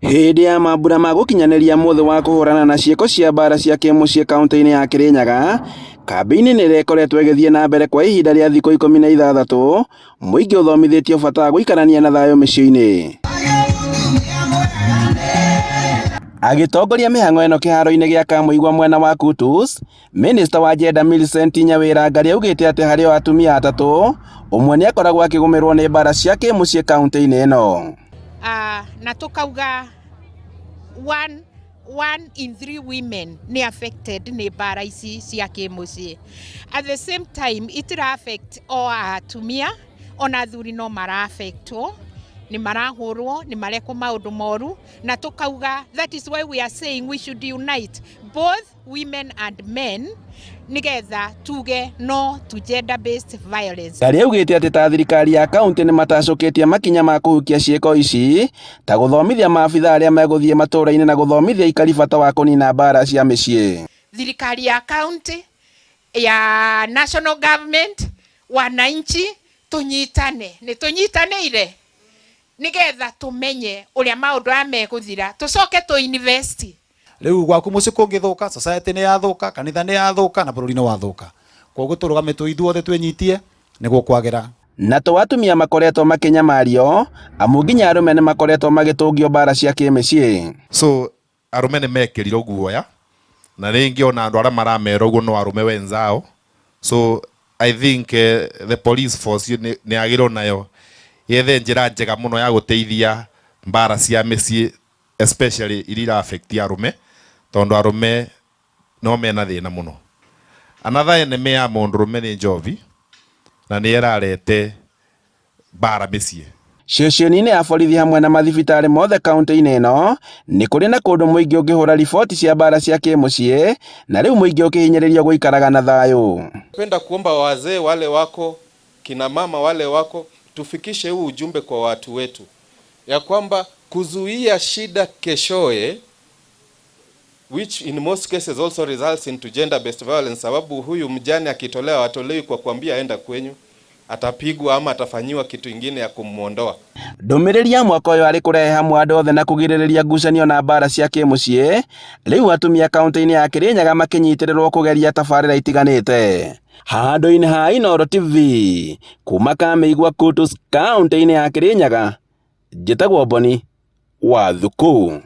Hĩndĩ ya mambura ma gũkinyanĩria mũthĩ wa kũhũrana na ciĩko cia mbaara cia kĩmũciĩ kaunti-inĩ ya Kirinyaga, kambĩ-inĩ nĩ ĩkoretwo ĩgĩthiĩ na mbere kwa ihinda rĩa thikũ 16, mũingĩ ũthomithĩtio bata wa gũikarania na thayũ mĩciĩ-inĩ. Agĩtongoria mĩhang'o ĩno kĩharo-inĩ gĩa Kamũigua mwena wa Kutus, Minista wa Gender Millicent Nyawĩra augĩte atĩ harĩ o atumia atatũ, ũmwe nĩ akoragwo akĩgũmĩrwo nĩ mbaara cia kĩmũciĩ kaunti-inĩ ĩno. Na tukauga one in 3 women ni affected ni mbaara ici cia kĩmũciĩ. At the same time itira affect o atumia, ona athuri no mara affectwo, ni marahũrwo, ni marekwo maũndũ moru, na tukauga that is why we are saying we should unite both women and men nigetha tuge no to gender based violence. Ndari augĩte atĩ ta thirikari ya kaunti nĩ matacũkĩtie makinya ma kũhukia ciĩko ici, ta gũthomithia maabitha arĩa megũthiĩ matũũra-inĩ na gũthomithia aikari bata wa kũnina mbaara cia mĩciĩ. Thirikari ya kaunti, ya national government, wananchi tunyitane, nĩ tũnyitanĩire nigetha tumenye ũrĩa maũndũ aya megũthira, tucoke tu invest. Rĩu gwaku mũciĩ kũngĩthũka, society nĩ yathũka, kanitha nĩ yathũka, na bũrũri nĩ wathũka. Koguo tũrũgame ithuothe twĩnyitie nĩguo kwagĩra. Na to atumia makoretwo makinyamario, amu nginya arũme nĩ makoretwo magĩtũngio mbaara cia kĩmĩciĩ. So arũme nĩ mekĩrirwo guoya, na rĩngĩ ona andũ arĩa maramera ũguo no arũme wenzao. So I think the police force nĩ yagĩrĩirwo nayo yethe njĩra njega mũno ya gũteithia mbaara cia mĩciĩ, especially iria affect arũme, tondũ arũme no mena thĩna mũno. Another enemy ya mũndũrũme nĩ njovi, na nĩ ĩrarete mbaara mĩciĩ. Ceceni-inĩ ya borithi hamwe na mathibitarĩ mothe kaunti-inĩ ĩno, nĩ kũrĩ na kũndũ mũingĩ ũngĩhũra riboti cia mbaara cia kĩmũciĩ, na rĩu mũingĩ ũkĩhinyĩrĩrio gũikaraga na thayũ. Napenda kuomba wazee wale wako, kina mama wale wako, tufikishe huu ujumbe kwa watu wetu, ya kwamba kuzuia shida keshoe, which in most cases also results into gender based violence, sababu huyu mjane akitolewa atolewi kwa kuambia aenda kwenyu, atapigwa ama atafanyiwa kitu ingine ya kumuondoa. Ndũmĩrĩri ya mwaka ũyũ arĩ kũrehe hamwe andũ othe na kũgirĩrĩria ngucanio na mbaara cia kĩmũciĩ, rĩu atumia kaunti-inĩ ya Kirinyaga makĩnyitĩrĩrwo kũgeria tabarĩra itiganĩte. Handũ-inĩ ha Inooro TV, kuma Kamũigua Kutus kaunti-inĩ ya Kirinyaga, njĩtagwo Boni wa Thuku.